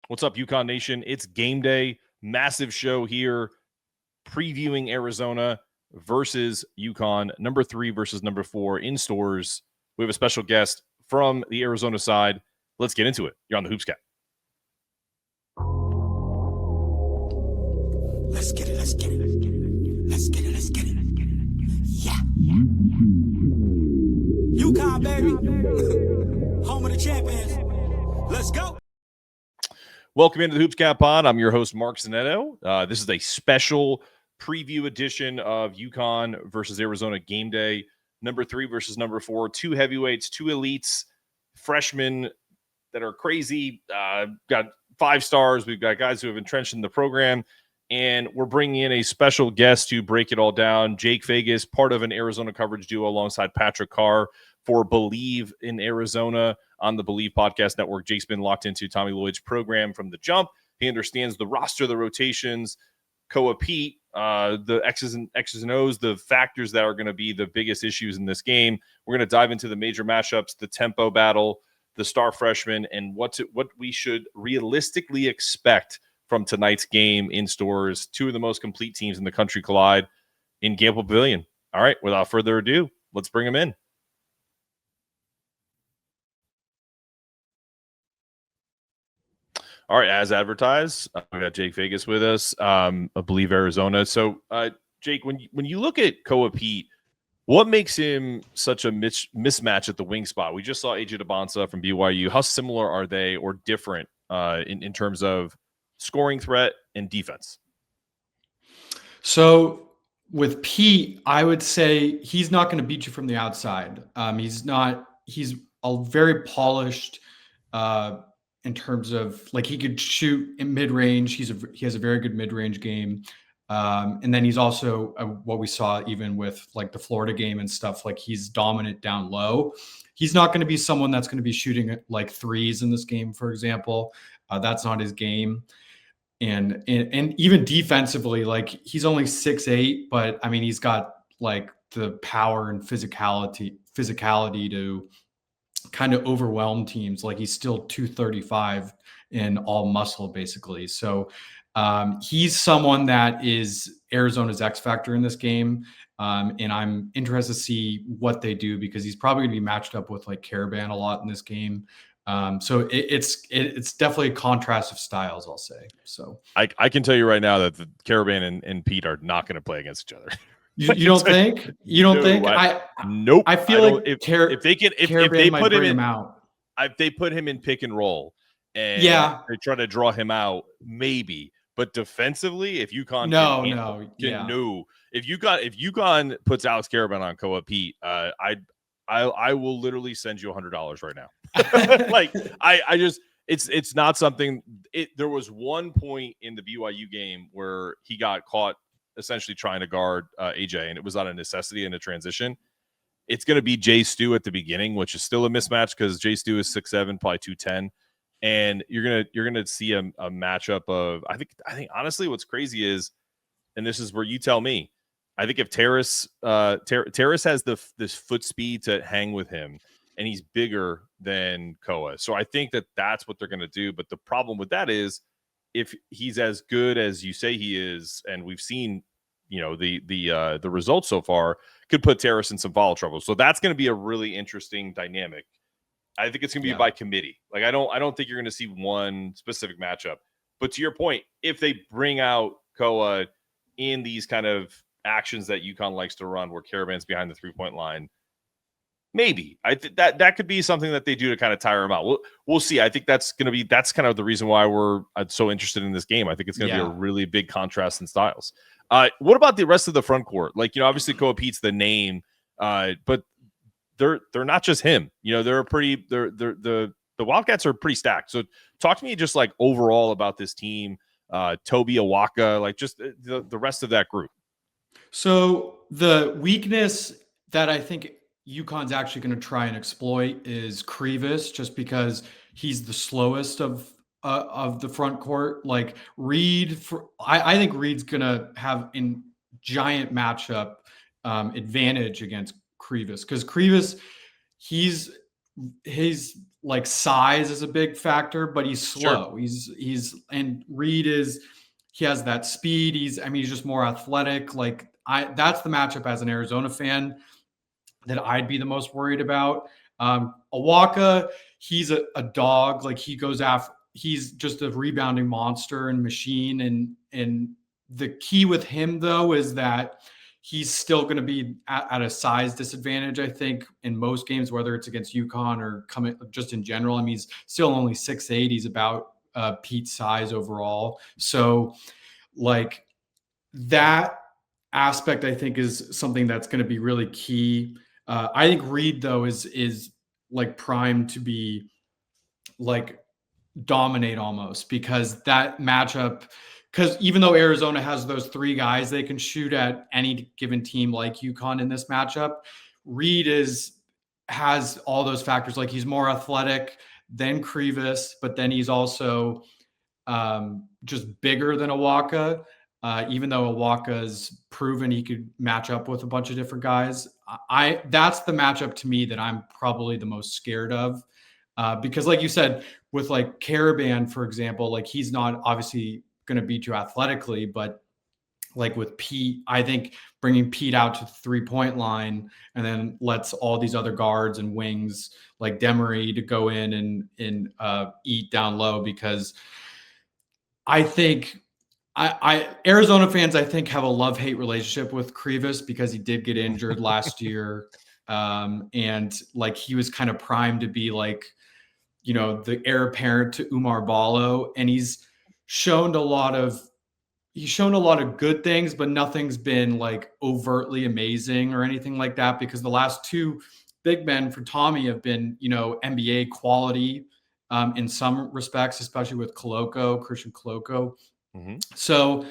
What's up, UConn Nation? It's game day. Massive show here previewing Arizona versus UConn, number 3 versus number 4 in stores. We have a special guest from the Arizona side. Let's get into it. You're on the Hoopscat. Let's get it. Let's get it. Let's get it. Let's get it. Yeah. UConn, baby. Home of the champions. Let's go. Welcome into the Hoopscat Pod. I'm your host, Mark Zanetto. This is a special preview edition of UConn versus Arizona game day. Number 3 versus number 4. 2 heavyweights, 2 elites, freshmen that are crazy. Got 5 stars. We've got guys who have entrenched in the program. And we're bringing in a special guest to break it all down. Jake Faigus, part of an Arizona coverage duo alongside Patrick Carr for Bleav in Arizona on the Bleav Podcast Network. Jake's been locked into Tommy Lloyd's program from the jump. He understands the roster, the rotations, Peat, the X's and O's, the factors that are going to be the biggest issues in this game. We're going to dive into the major matchups, the tempo battle, the star freshmen, and what we should realistically expect from tonight's game in stores. 2 of the most complete teams in the country collide in Gampel Pavilion. All right, without further ado, let's bring them in. All right, as advertised, we got Jake Faigus with us, Bleav Arizona. So, Jake, when you look at Peat, what makes him such a mismatch at the wing spot? We just saw AJ DeBonsa from BYU. How similar are they or different in terms of scoring threat and defense? So with Peat, I would say he's not going to beat you from the outside. He's a very polished in terms of, like, he could shoot in mid-range. He has a very good mid-range game. And then he's also what we saw even with like the Florida game and stuff, like he's dominant down low. He's not going to be someone that's going to be shooting like threes in this game, for example. That's not his game. And even defensively, like he's only 6'8", but I mean, he's got like the power and physicality to kind of overwhelm teams. Like he's still 235 in all muscle, basically. So he's someone that is Arizona's X factor in this game. And I'm interested to see what they do, because he's probably going to be matched up with like Karaban a lot in this game. So it's definitely a contrast of styles, I'll say. So I can tell you right now that the Karaban and Peat are not going to play against each other. You don't think? You don't think? Nope. I feel like if they put him out. If they put him in pick and roll and they try to draw him out, maybe. But defensively, if UConn if UConn puts Alex Karaban on Peat, I will literally send you $100 right now. Like I just it's not something. There was one point in the BYU game where he got caught essentially trying to guard AJ, and it was out of necessity in a transition. It's going to be Jay Stu at the beginning, which is still a mismatch because Jay Stu is 6'7", probably 210, and you're gonna see a matchup of I think honestly what's crazy is, and this is where you tell me, I think if Terrace has this foot speed to hang with him, and he's bigger than Koa, so I think that's what they're going to do. But the problem with that is, if he's as good as you say he is, and we've seen, the results so far, could put Terrace in some foul trouble. So that's going to be a really interesting dynamic. I think it's going to be by committee. Like I don't think you're going to see one specific matchup. But to your point, if they bring out Koa in these kind of actions that UConn likes to run, where Karaban's behind the 3-point line, maybe I think that could be something that they do to kind of tire him out. We'll see. I think that's kind of the reason why we're so interested in this game. I think it's going to be a really big contrast in styles. What about the rest of the front court? Like, obviously Peat's the name, but they're not just him. The Wildcats are pretty stacked. So talk to me just like overall about this team, Toby Awaka, like just the rest of that group. So the weakness that I think UConn's actually going to try and exploit is Krevis, just because he's the slowest of the front court. Like Reed, I think Reed's going to have a giant matchup advantage against Krevis, because Krevis, he's like size is a big factor, but he's slow. Sure. And Reed he has that speed. He's just more athletic. Like that's the matchup as an Arizona fan that I'd be the most worried about. Awaka, he's a dog. Like he's just a rebounding monster and machine. And the key with him though is that he's still going to be at a size disadvantage, I think, in most games, whether it's against UConn or coming just in general. He's still only 6'8". He's about Peat's size overall. So like that aspect, I think, is something that's going to be really key. I think Reed though is like primed to be like dominate almost, because that matchup, because even though Arizona has those three guys they can shoot at any given team like UConn in this matchup, Reed has all those factors. Like he's more athletic than Krevis, but then he's also just bigger than Awaka. Even though Awaka's proven he could match up with a bunch of different guys, that's the matchup to me that I'm probably the most scared of. Because like you said, with like Karaban, for example, like he's not obviously going to beat you athletically, but like with Peat, I think bringing Peat out to the 3-point line and then lets all these other guards and wings like Demary to go in and eat down low, because I think Arizona fans, I think, have a love-hate relationship with Krevis because he did get injured last year. And like he was kind of primed to be like, the heir apparent to Umar Ballo. And he's shown a lot of good things, but nothing's been like overtly amazing or anything like that, because the last two big men for Tommy have been, NBA quality in some respects, especially with Christian Koloko. Mm-hmm. So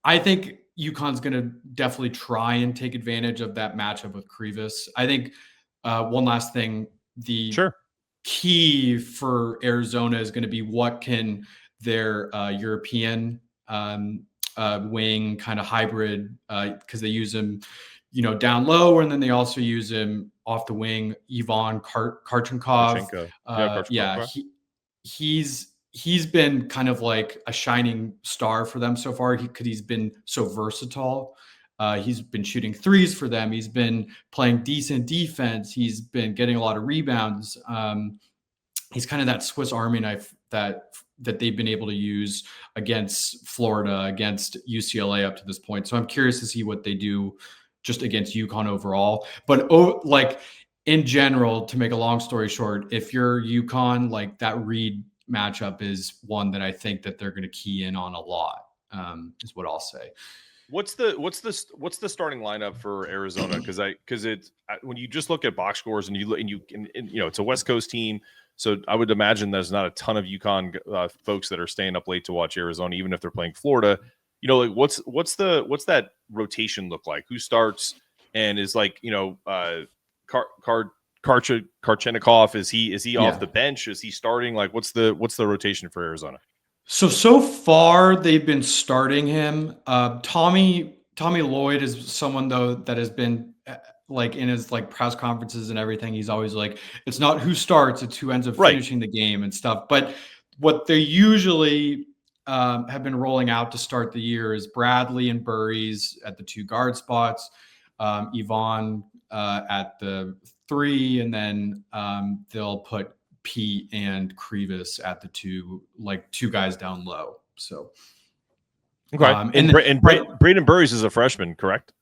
I think UConn's going to definitely try and take advantage of that matchup with Krevis. I think one last thing, the key for Arizona is going to be what can their European wing kind of hybrid, because they use him, down low, and then they also use him off the wing, Ivan Karchenkov. He's been kind of like a shining star for them so far because he's been so versatile. He's been shooting threes for them. He's been playing decent defense. He's been getting a lot of rebounds. He's kind of that Swiss Army knife that they've been able to use against Florida, against UCLA up to this point. So I'm curious to see what they do just against UConn overall. But like in general, to make a long story short, if you're UConn, like that Reed matchup is one that I think that they're going to key in on a lot, is what I'll say. What's the starting lineup for Arizona? Because it's when you just look at box scores and it's a West Coast team, so I would imagine there's not a ton of UConn folks that are staying up late to watch Arizona, even if they're playing Florida. Like what's that rotation look like? Who starts and is like Karchenikov? Is he off the bench? Is he starting? Like what's the rotation for Arizona? So far they've been starting him. Tommy Lloyd is someone though that has been like in his like press conferences and everything. He's always like, it's not who starts, it's who ends up finishing the game and stuff. But what they usually have been rolling out to start the year is Bradley and Burries at the 2 guard spots, Ivan at the 3, and then they'll put Peat and Krevis at the 2 guys down low. So okay, and Braden Burries is a freshman, correct?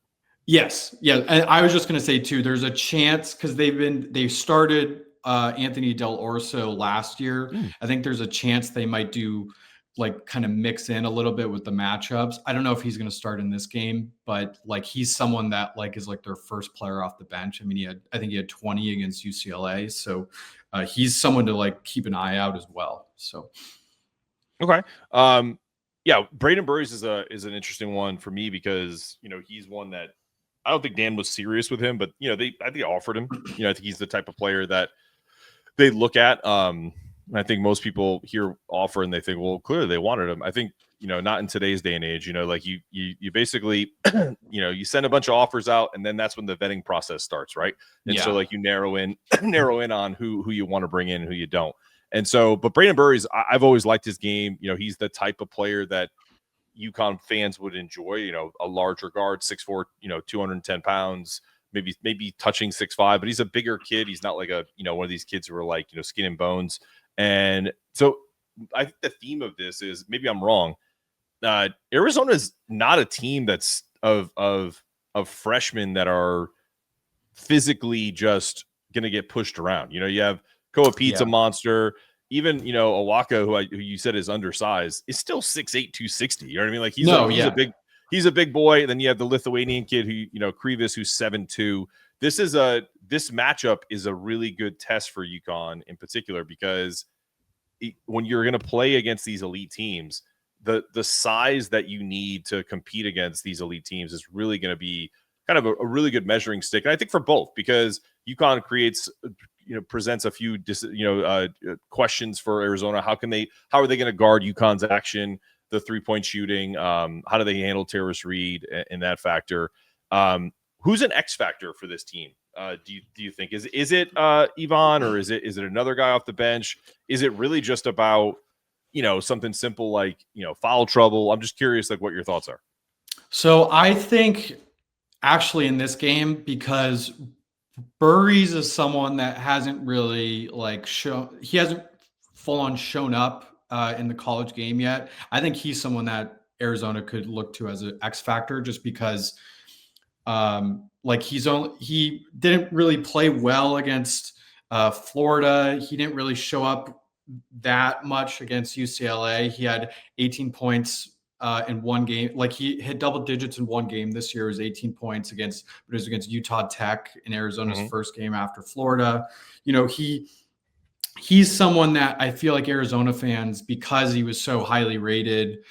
Yes, yeah. And I was just going to say too, there's a chance because they started Anthony Del Orso last year. I think there's a chance they might do like kind of mix in a little bit with the matchups. I don't know if he's going to start in this game, but like he's someone that like is like their first player off the bench. I mean, I think he had 20 against UCLA, so he's someone to like keep an eye out as well. So, okay, yeah, Braden Burries is an interesting one for me because he's one that I don't think Dan was serious with him, but I think they offered him. I think he's the type of player that they look at. I think most people hear offer and they think, well, clearly they wanted him. I think, not in today's day and age, like you basically, you send a bunch of offers out and then that's when the vetting process starts. Right. And so like you narrow in on who you want to bring in and who you don't. And so, but Braden Burries, I've always liked his game. He's the type of player that UConn fans would enjoy, a larger guard, 6'4", 210 pounds, maybe touching 6'5", but he's a bigger kid. He's not like one of these kids who are like, skin and bones. And so I think the theme of this is, maybe I'm wrong, Arizona is not a team that's of freshmen that are physically just going to get pushed around. You have Peat's a monster. Even, Awaka, who you said is undersized, is still 6'8", 260. You know what I mean? Like he's a big boy. Then you have the Lithuanian kid who, Krivas, who's 7'2". This matchup is a really good test for UConn in particular, because when you're going to play against these elite teams, the size that you need to compete against these elite teams is really going to be kind of a really good measuring stick. And I think for both, because UConn presents a few questions for Arizona. How are they going to guard UConn's action, the 3-point shooting? How do they handle Terrace Reed in that factor? Who's an X factor for this team? Do you think is it Yvonne, or is it another guy off the bench? Is it really just about something simple like foul trouble? I'm just curious, like, what your thoughts are. So I think actually in this game, because Burries is someone that hasn't really he hasn't full on shown up in the college game yet. I think he's someone that Arizona could look to as an X factor, just because he didn't really play well against Florida. He didn't really show up that much against UCLA. He had 18 points in one game. Like, he hit double digits in one game. This year was 18 points but it was against Utah Tech in Arizona's first game after Florida. He's someone that I feel like Arizona fans, because he was so highly rated,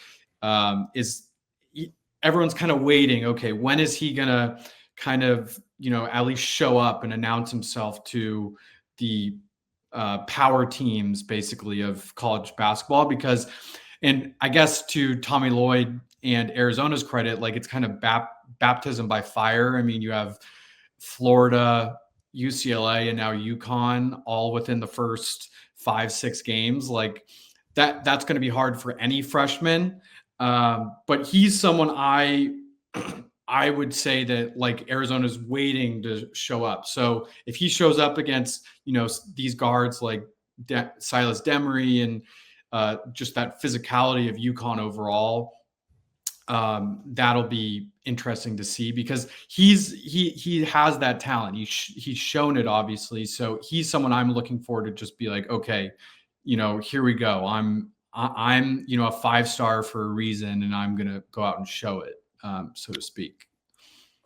everyone's kind of waiting. Okay, when is he gonna kind of at least show up and announce himself to the power teams, basically, of college basketball? Because, and I guess to Tommy Lloyd and Arizona's credit, like, it's kind of baptism by fire. I mean, you have Florida, UCLA, and now UConn all within the first 5-6 games. Like, that's going to be hard for any freshman. But he's someone I would say that, like, Arizona's waiting to show up. So if he shows up against, these guards like Silas Demary and just that physicality of UConn overall, that'll be interesting to see, because he has that talent. He's shown it, obviously. So he's someone I'm looking forward to just be like, okay, here we go. I'm a 5-star for a reason, and I'm going to go out and show it, so to speak.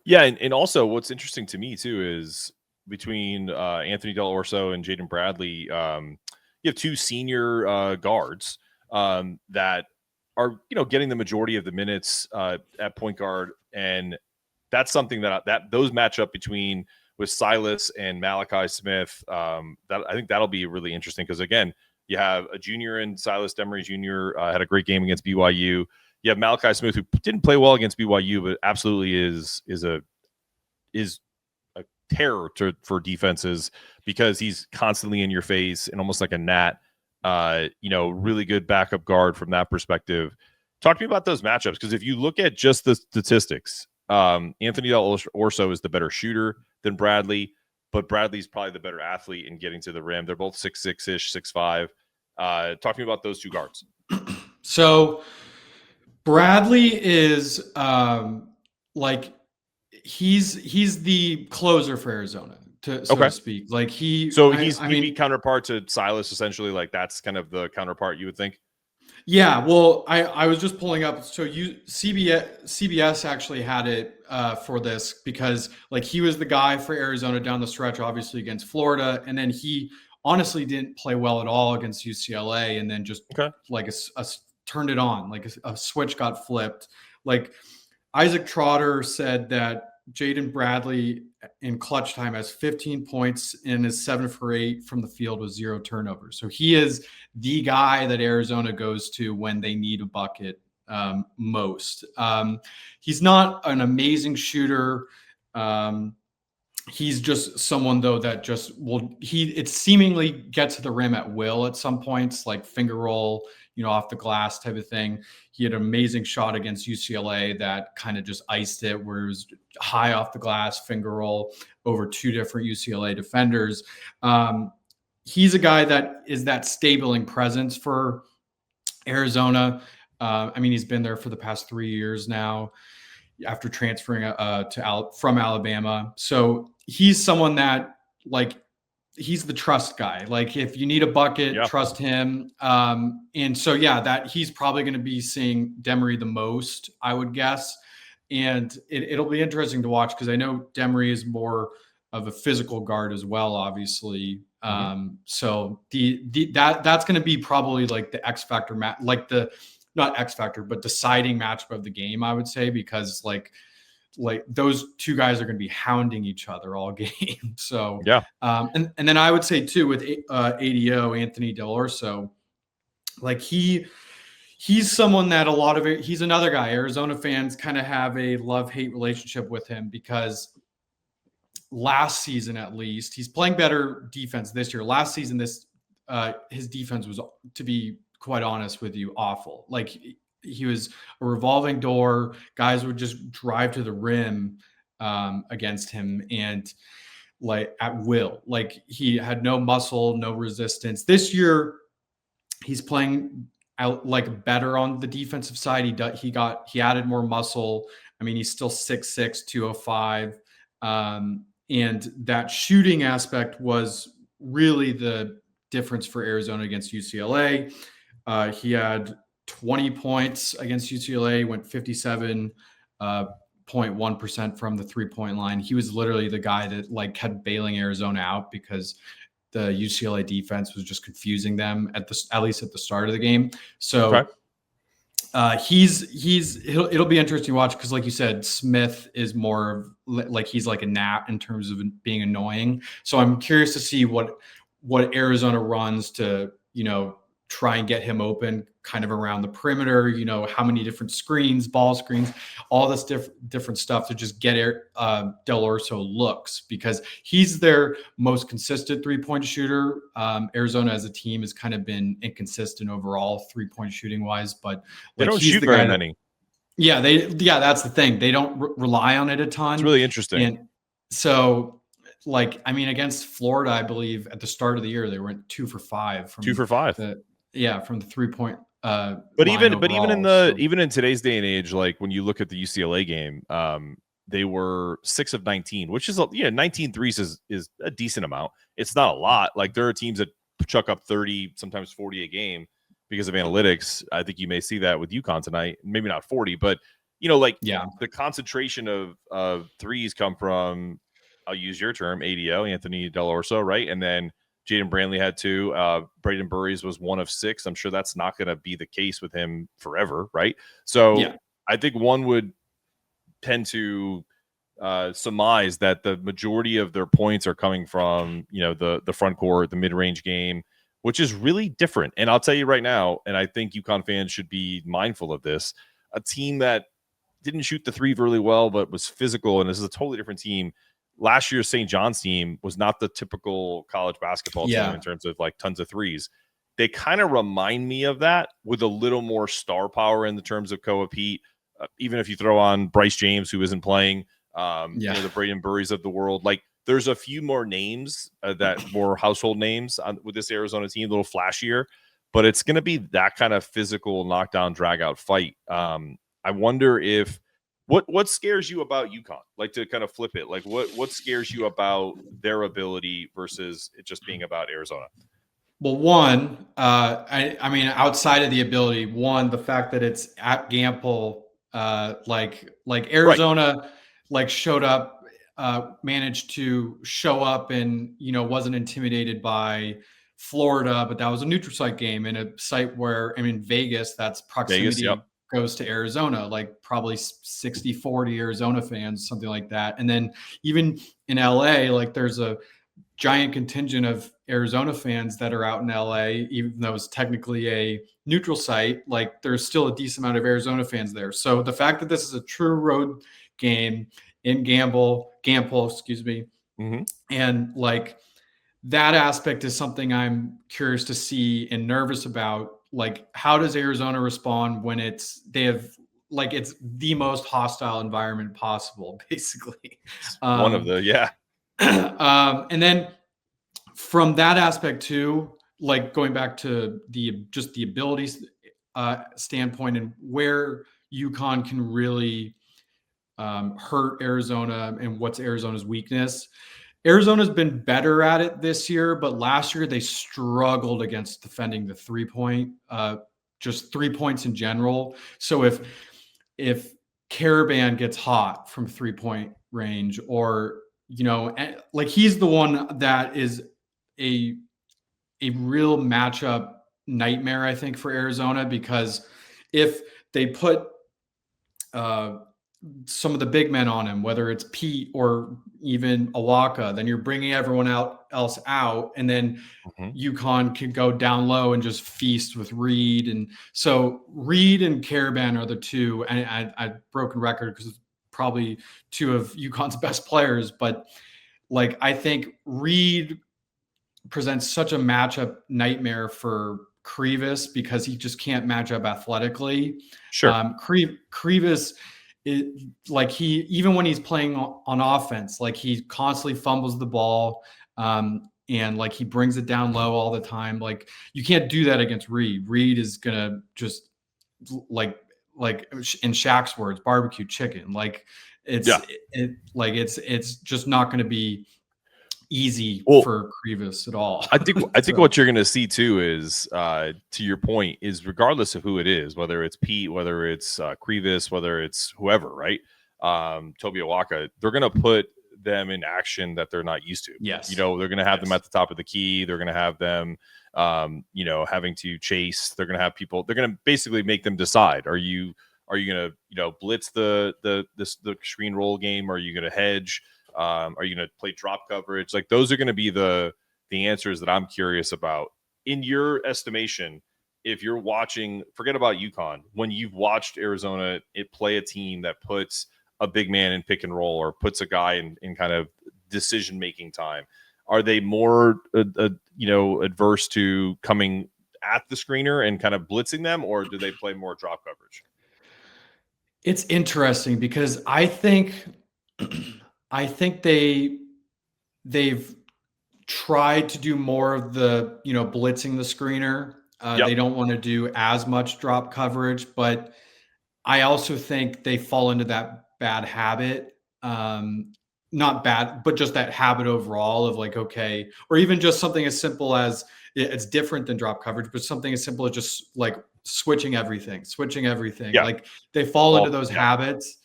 Yeah. And also what's interesting to me too is between Anthony Del Orso and Jaden Bradley, you have two senior guards that are, getting the majority of the minutes at point guard. And that's something that those match up with Silas and Malachi Smith. That I think that'll be really interesting, because, again, you have a junior in Silas Demary Jr. Had a great game against BYU. You have Malachi Smith, who didn't play well against BYU, but absolutely is a terror for defenses, because he's constantly in your face and almost like a gnat. Really good backup guard from that perspective. Talk to me about those matchups, because if you look at just the statistics, Anthony Del Orso is the better shooter than Bradley, but Bradley's probably the better athlete in getting to the rim. They're both 6'6"-ish, 6'5". Talk to me about those two guards. So Bradley is he's the closer for Arizona, so to speak. Like, he'd be counterpart to Silas, essentially. Like, that's kind of the counterpart, you would think. Yeah, well, I was just pulling up. So CBS actually had it for this, because, like, he was the guy for Arizona down the stretch, obviously against Florida, and then he honestly didn't play well at all against UCLA, and then just turned it on, like a switch got flipped. Like, Isaac Trotter said that Jaden Bradley in clutch time has 15 points and is 7 for 8 from the field with 0 turnovers. So he is the guy that Arizona goes to when they need a bucket most. He's not an amazing shooter. He's just someone though that just it seemingly gets to the rim at will at some points, like finger roll, off the glass type of thing. He had an amazing shot against UCLA that kind of just iced it, where it was high off the glass, finger roll over 2 different UCLA defenders. He's a guy that is that stabling presence for Arizona. He's been there for the past 3 years now after transferring from Alabama. So he's someone that, like, he's the trust guy. Like, if you need a bucket, trust him. And so, that he's probably going to be seeing Demary the most, I would guess. And it'll be interesting to watch, because I know Demary is more of a physical guard as well, obviously. So that's going to be probably like the X factor not X factor, but deciding matchup of the game, I would say, because like those two guys are going to be hounding each other all game. So, and then I would say too, with ADO, Anthony Dell'Orso, like he's someone that he's another guy. Arizona fans kind of have a love-hate relationship with him, because last season, at least, he's playing better defense this year. Last season, his defense was, to be quite honest with you, awful. Like, he was a revolving door. Guys would just drive to the rim against him, and like at will. Like, he had no muscle, no resistance. This year, he's playing out like better on the defensive side. He added more muscle. He's still 6'6", 205. And that shooting aspect was really the difference for Arizona against UCLA. He had 20 points against UCLA, went 57.1% from the 3-point line. He was literally the guy that like kept bailing Arizona out, because the UCLA defense was just confusing them at least at the start of the game. So it'll be interesting to watch, because like you said, Smith is more of like, he's like a gnat in terms of being annoying. So I'm curious to see what Arizona runs to, try and get him open kind of around the perimeter, how many different screens, ball screens, all this different stuff to just get Dell'Orso looks, because he's their most consistent 3-point shooter. Arizona as a team has kind of been inconsistent overall 3-point shooting wise, but they don't shoot very many. That's the thing. They don't rely on it a ton. It's really interesting. And so, like, against Florida, I believe at the start of the year, they went 2 for 5 from 2 for 5. From the 3-point. But even in today's day and age, like when you look at the UCLA game, they were 6 of 19, which is 19 threes is a decent amount. It's not a lot. Like, there are teams that chuck up 30, sometimes 40 a game because of analytics. I think you may see that with UConn tonight. Maybe not 40, but the concentration of threes come from, I'll use your term, ADO, Anthony Dell'Orso, right? And then Jaden Brantley had 2. Braden Burries was 1 of 6. I'm sure that's not going to be the case with him forever, right? So I think one would tend to surmise that the majority of their points are coming from, the front court, the mid-range game, which is really different. And I'll tell you right now, and I think UConn fans should be mindful of this, a team that didn't shoot the 3 really well, but was physical, and this is a totally different team. Last year's St. John's team was not the typical college basketball team in terms of like tons of threes. They kind of remind me of that, with a little more star power in the terms of Peat. Even if you throw on Bryce James, who isn't playing, the Braden Burries of the world, like there's a few more names that more household names with this Arizona team, a little flashier, but it's going to be that kind of physical knockdown, drag out fight. I wonder if, What scares you about UConn? Like, to kind of flip it, like what scares you about their ability versus it just being about Arizona? Well, one, outside of the ability, the fact that it's at Gampel, like Arizona, like showed up, managed to show up, and wasn't intimidated by Florida, but that was a neutral site game in a site where, Vegas, that's proximity goes to Arizona, like probably 60-40 Arizona fans, something like that. And then even in LA, like there's a giant contingent of Arizona fans that are out in LA, even though it's technically a neutral site, like there's still a decent amount of Arizona fans there. So the fact that this is a true road game in Gampel, excuse me, and like that aspect is something I'm curious to see and nervous about. Like, how does Arizona respond when it's the most hostile environment possible, basically? One of the and then from that aspect too, like going back to the abilities standpoint and where UConn can really hurt Arizona and what's Arizona's weakness. Arizona's been better at it this year, but last year they struggled against defending the 3-point, just 3 points in general. So if Karaban gets hot from 3-point range, or like he's the one that is a real matchup nightmare, I think, for Arizona, because if they put some of the big men on him, whether it's Peat or even Awaka, then you're bringing everyone else out, and then UConn can go down low and just feast with Reed. And so Reed and Karaban are the two, and I've broken record because it's probably two of UConn's best players, but like I think Reed presents such a matchup nightmare for Krevis because he just can't match up athletically. Sure. Krevis, like even when he's playing on offense, like he constantly fumbles the ball, and like he brings it down low all the time. Like you can't do that against Reed. Reed is gonna just like in Shaq's words, barbecue chicken. Like it's just not going to be easy for Krevis at all. I think what you're going to see too is, to your point, is regardless of who it is, whether it's Peat, whether it's Krevis, whether it's whoever, right? Toby Awaka, they're going to put them in action that they're not used to. Yes. They're going to have them at the top of the key. They're going to have them, having to chase. They're going to have people. They're going to basically make them decide: Are you going to blitz the screen roll game? Are you going to hedge? Are you going to play drop coverage? Like those are going to be the answers that I'm curious about. In your estimation, if you're watching, forget about UConn, when you've watched Arizona play a team that puts a big man in pick and roll or puts a guy in kind of decision-making time, are they more, adverse to coming at the screener and kind of blitzing them, or do they play more drop coverage? It's interesting because I think they've tried to do more of the, blitzing the screener. They don't want to do as much drop coverage, but I also think they fall into that bad habit. Not bad, but just that habit overall of like, okay, or even just something as simple as, it's different than drop coverage, but something as simple as just like switching everything. Yeah. Like they fall into those habits.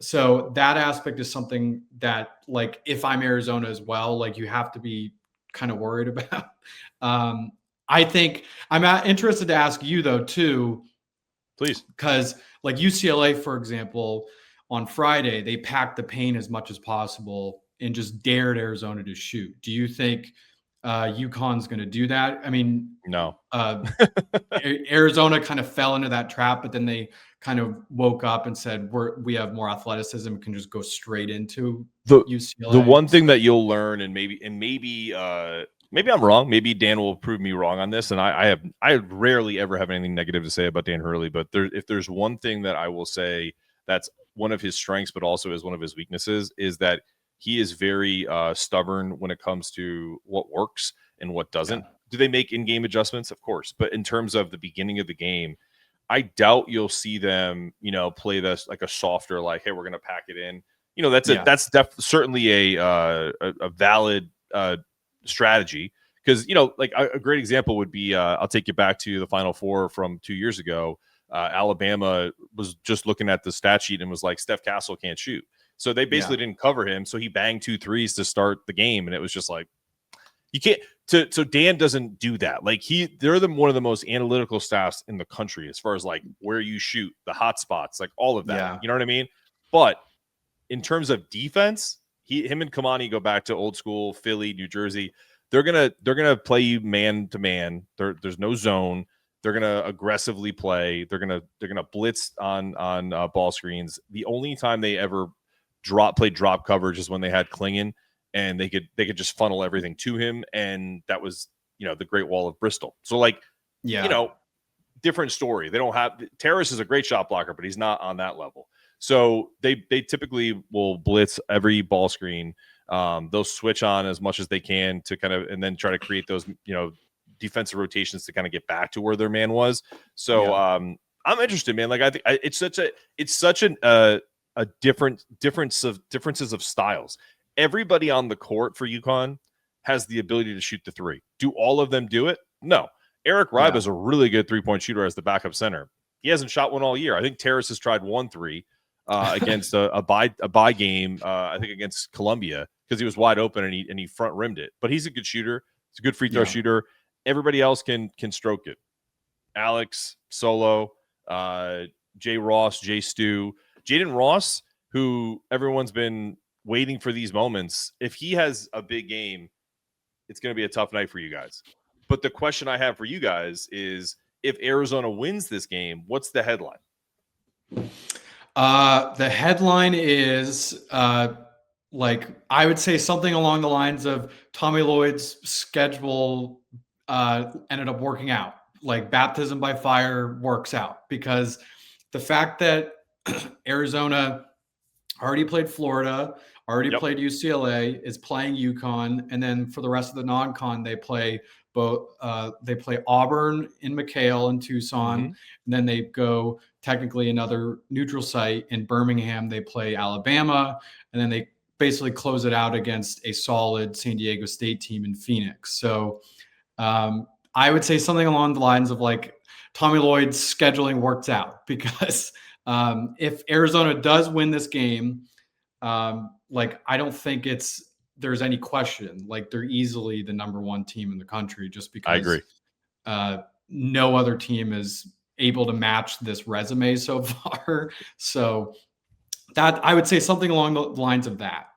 So that aspect is something that, like, if I'm Arizona as well, like you have to be kind of worried about. I think I'm interested to ask you though, too, please, because like UCLA, for example, on Friday, they packed the paint as much as possible and just dared Arizona to shoot. Do you think UConn's going to do that? I mean, no. Arizona kind of fell into that trap, but then they kind of woke up and said, we have more athleticism, we can just go straight into UCLA. The one thing that you'll learn, and maybe I'm wrong, maybe Dan will prove me wrong on this, and I rarely ever have anything negative to say about Dan Hurley, but if there's one thing that I will say that's one of his strengths, but also is one of his weaknesses, is that he is very stubborn when it comes to what works and what doesn't. Yeah. Do they make in-game adjustments? Of course. But in terms of the beginning of the game, I doubt you'll see them, play this like a softer, like, hey, we're going to pack it in. That's certainly a valid strategy. Because, like a great example would be, I'll take you back to the Final Four from 2 years ago. Alabama was just looking at the stat sheet and was like, Steph Castle can't shoot. So they basically didn't cover him. So he banged 2 threes to start the game. And it was just like, You can't. So Dan doesn't do that. Like they're one of the most analytical staffs in the country as far as like where you shoot, the hot spots, like all of that. Yeah. You know what I mean? But in terms of defense, him and Kamani go back to old school Philly, New Jersey. They're gonna play you man to man. There's no zone. They're gonna aggressively play. They're gonna blitz on ball screens. The only time they ever played drop coverage is when they had Klingon, and they could just funnel everything to him, and that was the Great Wall of Bristol. So like different story. They don't have Terrace is a great shot blocker, but he's not on that level. So they typically will blitz every ball screen. They'll switch on as much as they can to kind of, and then try to create those, defensive rotations to kind of get back to where their man was. So I'm interested, man. Like I think it's such a differences of styles. Everybody on the court for UConn has the ability to shoot the three. Do all of them do it? No. Eric Ribe is a really good 3-point shooter as the backup center. He hasn't shot one all year. I think Terrace has tried 1-3 against a bye game. I think against Columbia, because he was wide open and he front rimmed it. But he's a good shooter. He's a good free throw shooter. Everybody else can stroke it. Alex, Solo, Jay Ross, Jay Stu, Jaden Ross, who everyone's been waiting for these moments. If he has a big game, it's going to be a tough night for you guys. But the question I have for you guys is, if Arizona wins this game, what's the headline? The headline is like, I would say something along the lines of Tommy Lloyd's schedule ended up working out. Like baptism by fire works out, because the fact that Arizona already played Florida, already played UCLA, is playing UConn, and then for the rest of the non-con, they play Auburn in McHale and Tucson, and then they go technically another neutral site in Birmingham. They play Alabama, and then they basically close it out against a solid San Diego State team in Phoenix. So I would say something along the lines of like Tommy Lloyd's scheduling works out, because if Arizona does win this game, like I don't think there's any question. Like they're easily the number one team in the country, just because I agree. No other team is able to match this resume so far. So that I would say something along the lines of that.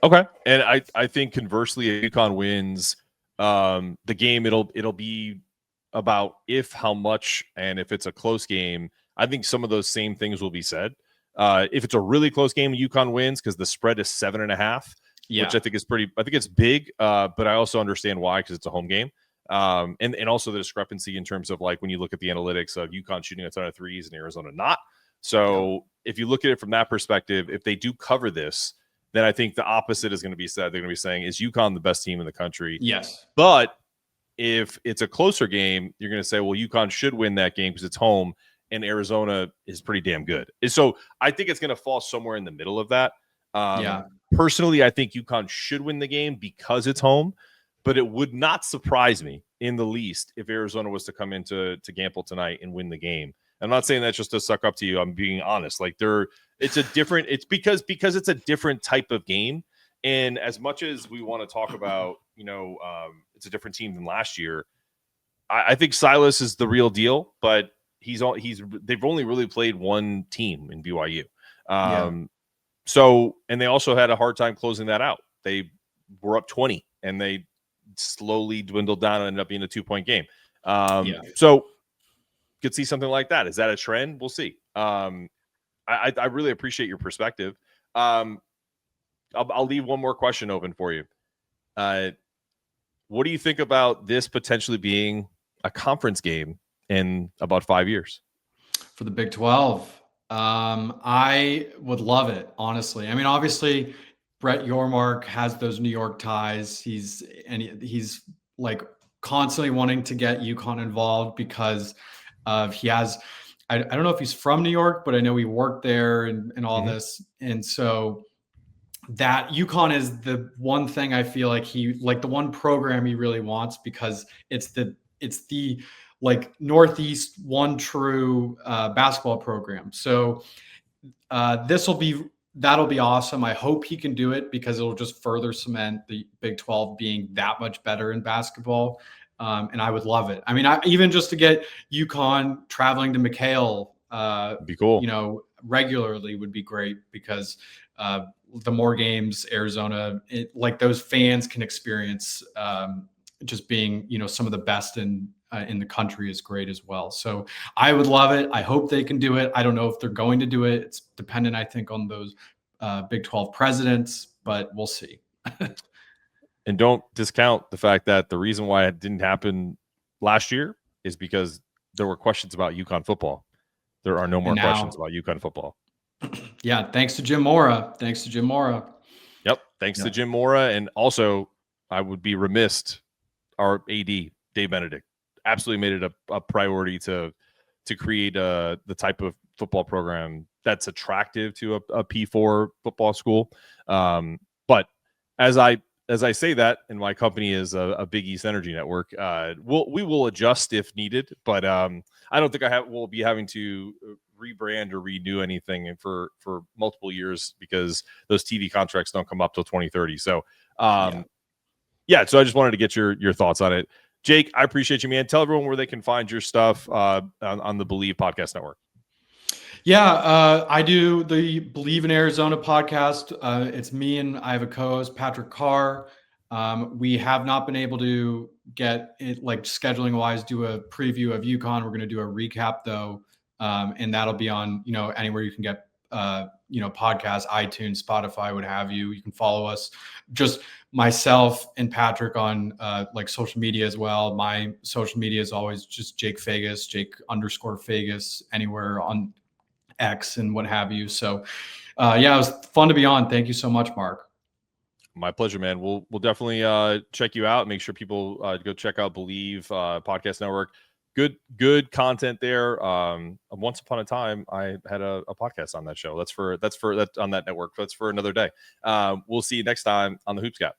Okay. And I think conversely, if UConn wins the game, it'll be about how much, and if it's a close game, I think some of those same things will be said. If it's a really close game, UConn wins because the spread is 7.5, which I think is it's big. But I also understand why, because it's a home game. And also the discrepancy in terms of like when you look at the analytics of UConn shooting a ton of threes and Arizona not. So if you look at it from that perspective, if they do cover this, then I think the opposite is going to be said. They're going to be saying, is UConn the best team in the country? Yes. But if it's a closer game, you're going to say, well, UConn should win that game because it's home and Arizona is pretty damn good. And so I think it's going to fall somewhere in the middle of that. Personally, I think UConn should win the game because it's home, but it would not surprise me in the least if Arizona was to come into Gampel tonight and win the game. I'm not saying that just to suck up to you. I'm being honest. Like it's because it's a different type of game. And as much as we want to talk about, it's a different team than last year, I think Silas is the real deal, but they've only really played one team in BYU. So, and they also had a hard time closing that out. They were up 20 and they slowly dwindled down and ended up being a 2-point game. So could see something like that. Is that a trend? We'll see. I really appreciate your perspective. I'll leave one more question open for you. What do you think about this potentially being a conference game in about 5 years? For the Big 12, I would love it, honestly. I mean, obviously, Brett Yormark has those New York ties. He's like constantly wanting to get UConn involved because he has, I don't know if he's from New York, but I know he worked there and all this. And so that UConn is the one thing I feel like the one program he really wants, because it's the like Northeast one true basketball program. So this will be that'll be awesome. I hope he can do it because it'll just further cement the Big 12 being that much better in basketball. And I would love it. I mean, even just to get UConn traveling to McHale, be cool. Regularly would be great because the more games Arizona, like those fans can experience, just being, some of the best in the country is great as well. So I would love it. I hope they can do it. I don't know if they're going to do it. It's dependent, I think, on those Big 12 presidents, but we'll see. And don't discount the fact that the reason why it didn't happen last year is because there were questions about UConn football. There are no more questions about UConn football. Yeah, thanks to Jim Mora. Yep, thanks to Jim Mora. And also, I would be remiss, our AD, Dave Benedict, absolutely made it a priority to create the type of football program that's attractive to a P4 football school. But as I say that, and my company is a Big East Energy Network, we will adjust if needed. But I don't think we'll be having to rebrand or renew anything for multiple years because those TV contracts don't come up till 2030. So, yeah. So I just wanted to get your thoughts on it. Jake, I appreciate you, man. Tell everyone where they can find your stuff on the Bleav Podcast Network. Yeah, I do the Bleav in Arizona podcast. It's me and I have a co-host, Patrick Carr. We have not been able to get it, like scheduling wise, do a preview of UConn. We're going to do a recap though. And that'll be on, anywhere you can get, podcasts, iTunes, Spotify, what have you. You can follow us, just myself and Patrick on like social media as well. My social media is always just Jake Faigus, Jake_Faigus, anywhere on X and what have you. So it was fun to be on. Thank you so much, Mark. My pleasure, man. We'll definitely check you out. Make sure people go check out Bleav Podcast Network. Good content there. Once upon a time, I had a podcast on that show. That's on that network. That's for another day. We'll see you next time on the Hoops Gap.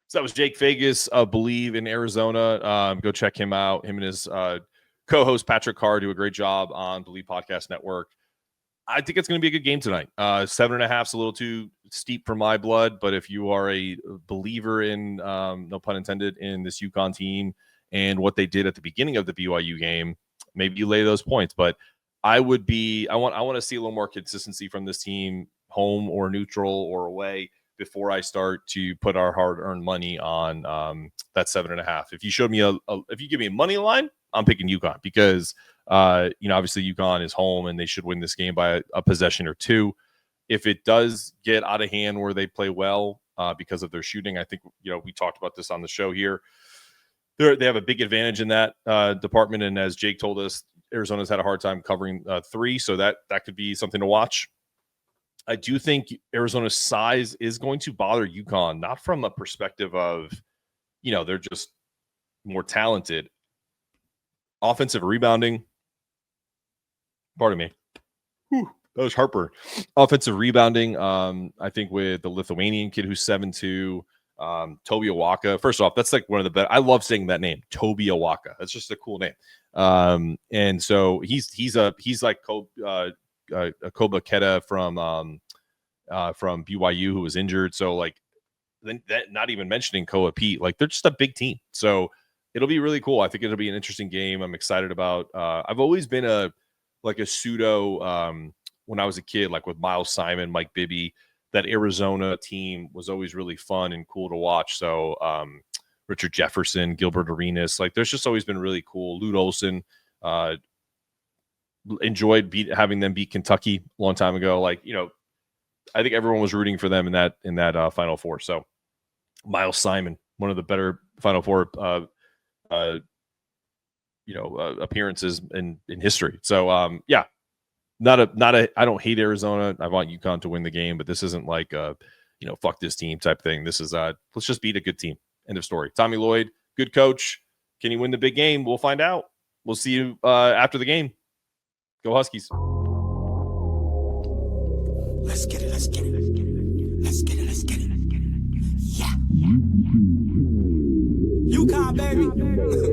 So that was Jake Faigus of Bleav in Arizona. Go check him out. Him and his co-host Patrick Carr do a great job on Bleav Podcast Network. I think it's going to be a good game tonight. 7.5 is a little too steep for my blood, but if you are a believer in, no pun intended, in this UConn team and what they did at the beginning of the BYU game, maybe you lay those points. But I want to see a little more consistency from this team, home or neutral or away, before I start to put our hard-earned money on that 7.5. If you showed me if you give me a money line, I'm picking UConn because obviously UConn is home and they should win this game by a possession or two. If it does get out of hand where they play well because of their shooting, I think we talked about this on the show here. They have a big advantage in that department, and as Jake told us, Arizona's had a hard time covering three, so that could be something to watch. I do think Arizona's size is going to bother UConn, not from a perspective of, they're just more talented. Offensive rebounding. Pardon me. Whew, that was heartburn. Offensive rebounding, I think with the Lithuanian kid who's 7'2", Toby Awaka. First off, that's like one of the best. I love saying that name, Toby Awaka. That's just a cool name. And so he's like Koba Keta from BYU who was injured. So like, then not even mentioning Koa Peat, like they're just a big team. So it'll be really cool. I think it'll be an interesting game. I'm excited about. I've always been a pseudo when I was a kid, like with Miles Simon, Mike Bibby. That Arizona team was always really fun and cool to watch. So Richard Jefferson, Gilbert Arenas, like there's just always been really cool. Lute Olson, enjoyed having them beat Kentucky a long time ago. Like, I think everyone was rooting for them in that Final Four. So Miles Simon, one of the better Final Four appearances in history. So I don't hate Arizona. I want UConn to win the game, but this isn't like fuck this team type thing. This is let's just beat a good team. End of story. Tommy Lloyd, good coach. Can he win the big game? We'll find out. We'll see you after the game. Go Huskies. Let's get it. Let's get it. Let's get it. Let's get it. Yeah. UConn, baby.